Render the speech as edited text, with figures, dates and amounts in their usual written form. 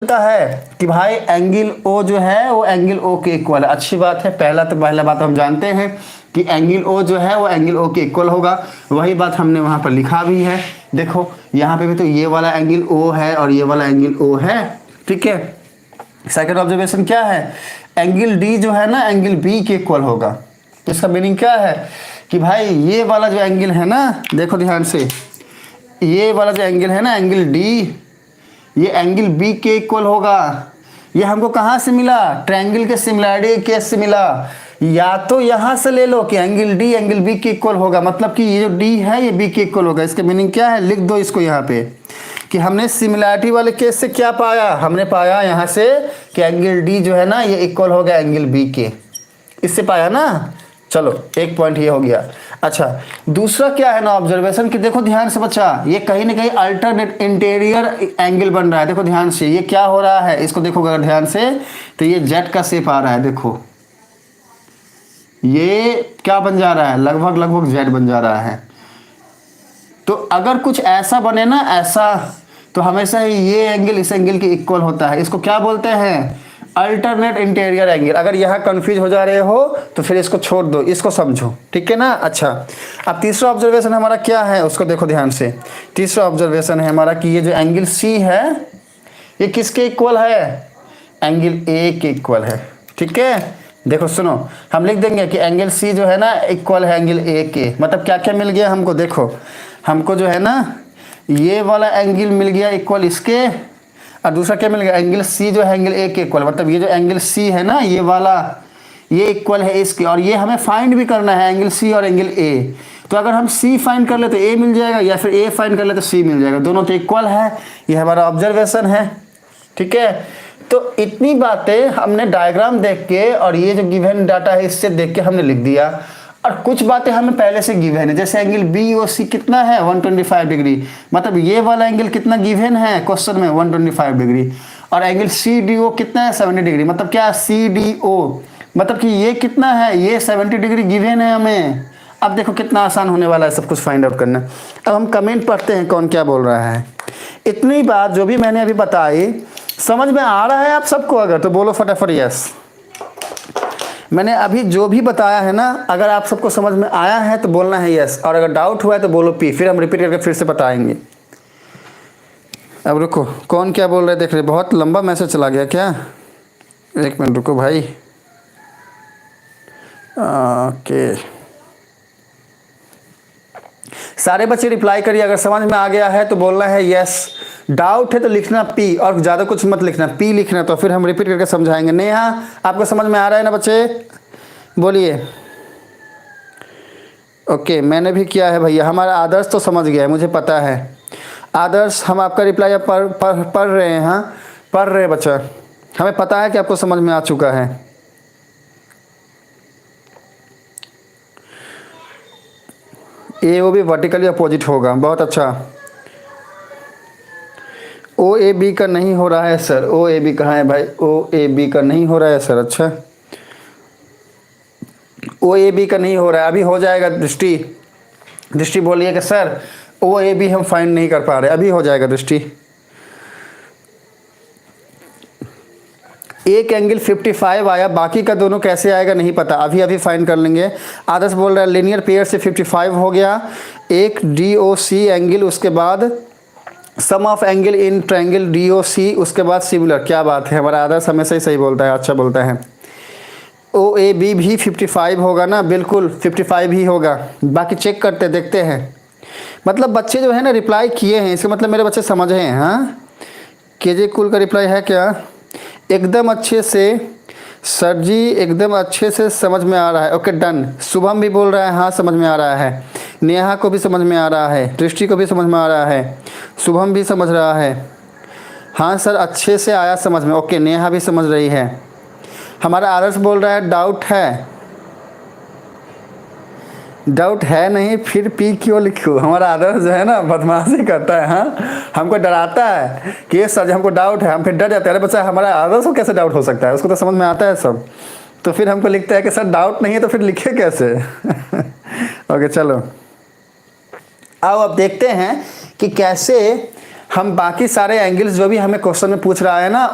होता है कि भाई एंगल ओ जो है वो एंगल ओ के इक्वल है। अच्छी बात है, पहला बात हम जानते हैं कि एंगल ओ जो है वो एंगल ओ के इक्वल होगा। वही बात हमने वहां पर लिखा भी है। देखो यहाँ पे भी तो ये वाला एंगल ओ है और ये वाला एंगल ओ है, ठीक है। सेकंड ऑब्जर्वेशन क्या है, एंगल डी जो है ना एंगल बी के इक्वल होगा। तो इसका मीनिंग क्या है कि भाई ये वाला जो एंगल है ना, देखो ध्यान से, ये वाला जो एंगल है ना एंगल डी, ये एंगल बी के इक्वल होगा। ये हमको कहाँ से मिला, ट्रायंगल के सिमिलैरिटी केस से मिला। या तो यहाँ से ले लो कि एंगल डी एंगल बी के इक्वल होगा, मतलब कि ये जो डी है ये बी के इक्वल होगा। इसका मीनिंग क्या है, लिख दो इसको यहाँ पे कि हमने सिमिलैरिटी वाले केस से क्या पाया, हमने पाया यहाँ से कि एंगल डी जो है ना ये इक्वल होगा एंगल बी के, इससे पाया ना। चलो एक पॉइंट ये हो गया। अच्छा दूसरा क्या है ना ऑब्जर्वेशन कि देखो ध्यान से बच्चा, ये कहीं ना कहीं अल्टरनेट इंटीरियर एंगल बन रहा है। देखो ध्यान से ये क्या हो रहा है, इसको देखो अगर ध्यान से तो ये जेट का शेप आ रहा है। देखो ये क्या बन जा रहा है, लगभग जेट बन जा रहा है। तो अगर कुछ ऐसा बने ना ऐसा, तो हमेशा ही ये एंगल इस एंगल के इक्वल होता है। इसको क्या बोलते हैं, अल्टरनेट इंटीरियर एंगल। अगर यहाँ कंफ्यूज हो जा रहे हो तो फिर इसको छोड़ दो, इसको समझो, ठीक है ना। अच्छा अब तीसरा ऑब्जर्वेशन हमारा क्या है उसको देखो ध्यान से। तीसरा ऑब्जर्वेशन है हमारा कि ये जो एंगल सी है ये किसके इक्वल है, एंगल ए के इक्वल है, ठीक है। देखो सुनो, हम लिख देंगे कि एंगल सी जो है ना इक्वल है एंगल ए के। मतलब क्या क्या मिल गया हमको, देखो हमको जो है ना ये वाला एंगल मिल गया इक्वल इसके, और दूसरा क्या मिल गया, एंगल सी जो है एंगल ए के इक्वल। मतलब ये जो एंगल सी है ना ये वाला ये इक्वल है इसके, और ये हमें फाइंड भी करना है एंगल सी और एंगल ए। तो अगर हम सी फाइंड कर ले तो ए मिल जाएगा, या फिर ए फाइंड कर ले तो सी मिल जाएगा, दोनों तो इक्वल है। ये हमारा ऑब्जर्वेशन है, ठीक है। तो इतनी बातें हमने डायग्राम देख के और ये जो गिवन डाटा है इससे देख के हमने लिख दिया। और कुछ बातें हमें पहले से गिवन है, जैसे एंगल बी ओ सी कितना है 125 डिग्री, मतलब ये वाला एंगल कितना गिवन है क्वेश्चन में 125 डिग्री। और एंगल सी डी ओ कितना है 70 डिग्री, मतलब क्या सी डी ओ, मतलब कि ये कितना है, ये 70 डिग्री गिवन है हमें। अब देखो कितना आसान होने वाला है सब कुछ फाइंड आउट करना। अब हम कमेंट पढ़ते हैं कौन क्या बोल रहा है। इतनी बात जो भी मैंने अभी बताई समझ में आ रहा है आप सबको, अगर तो बोलो फटाफट यस। मैंने अभी जो भी बताया है ना, अगर आप सबको समझ में आया है तो बोलना है यस, और अगर डाउट हुआ है तो बोलो पी, फिर हम रिपीट करके फिर से बताएंगे। अब रुको कौन क्या बोल रहे देख रहे, बहुत लंबा मैसेज चला गया क्या, एक मिनट रुको भाई। ओके सारे बच्चे रिप्लाई करिए, अगर समझ में आ गया है तो बोलना है यस, डाउट है तो लिखना पी, और ज़्यादा कुछ मत लिखना, पी लिखना, तो फिर हम रिपीट करके समझाएंगे। नेहा आपको समझ में आ रहा है ना बच्चे, बोलिए। ओके मैंने भी किया है भैया, हमारा आदर्श तो समझ गया है, मुझे पता है। आदर्श हम आपका रिप्लाई अब पढ़ रहे हैं, हाँ पढ़ रहे हैं बच्चा, हमें पता है कि आपको समझ में आ चुका है। ए ओ भी वर्टिकली अपोजिट होगा, बहुत अच्छा। ओ ए बी का नहीं हो रहा है सर, ओ ए बी कहाँ है भाई, ओ ए बी का नहीं हो रहा है सर। अच्छा ओ ए बी का नहीं हो रहा है, अभी हो जाएगा। दृष्टि बोलिए कि सर ओ ए बी हम फाइंड नहीं कर पा रहे, अभी हो जाएगा दृष्टि। एक एंगल 55 आया, बाकी का दोनों कैसे आएगा नहीं पता, अभी फाइंड कर लेंगे। आदर्श बोल रहा है लीनियर पेयर से 55 हो गया, एक डी ओ सी एंगल, उसके बाद sum of angle in triangle D O C, उसके बाद सिमिलर। क्या बात है, हमारा आदर्श हमेशा ही सही बोलता है, अच्छा बोलता है। ओ ए बी भी 55 होगा ना, बिल्कुल 55 ही होगा, बाकी चेक करते देखते हैं। मतलब बच्चे जो है ना रिप्लाई किए हैं, इसका मतलब मेरे बच्चे समझ हैं। हाँ केजे कुल का रिप्लाई है क्या, एकदम अच्छे से सर जी, एकदम अच्छे से समझ में आ रहा है। Okay done. शुभम भी बोल रहा है हाँ समझ में आ रहा है, नेहा को भी समझ में आ रहा है, दृष्टि को भी समझ में आ रहा है, शुभम भी समझ रहा है, हाँ सर अच्छे से आया समझ में। ओके नेहा भी समझ रही है। हमारा आदर्श बोल रहा है डाउट है, डाउट है नहीं फिर पी क्यों लिखूँ। हमारा आदर्श जो है ना बदमाशी करता है, हाँ हमको डराता है कि ये सर जी हमको डाउट है, हम फिर डर जाते हैं। अरे बच्चा हमारा आदर्श को कैसे डाउट हो सकता है, उसको तो समझ में आता है सब, तो फिर हमको लिखता है कि सर डाउट नहीं है तो फिर लिखे कैसे। ओके चलो आओ अब देखते हैं कि कैसे हम बाकी सारे एंगल्स जो भी हमें क्वेश्चन में पूछ रहा है ना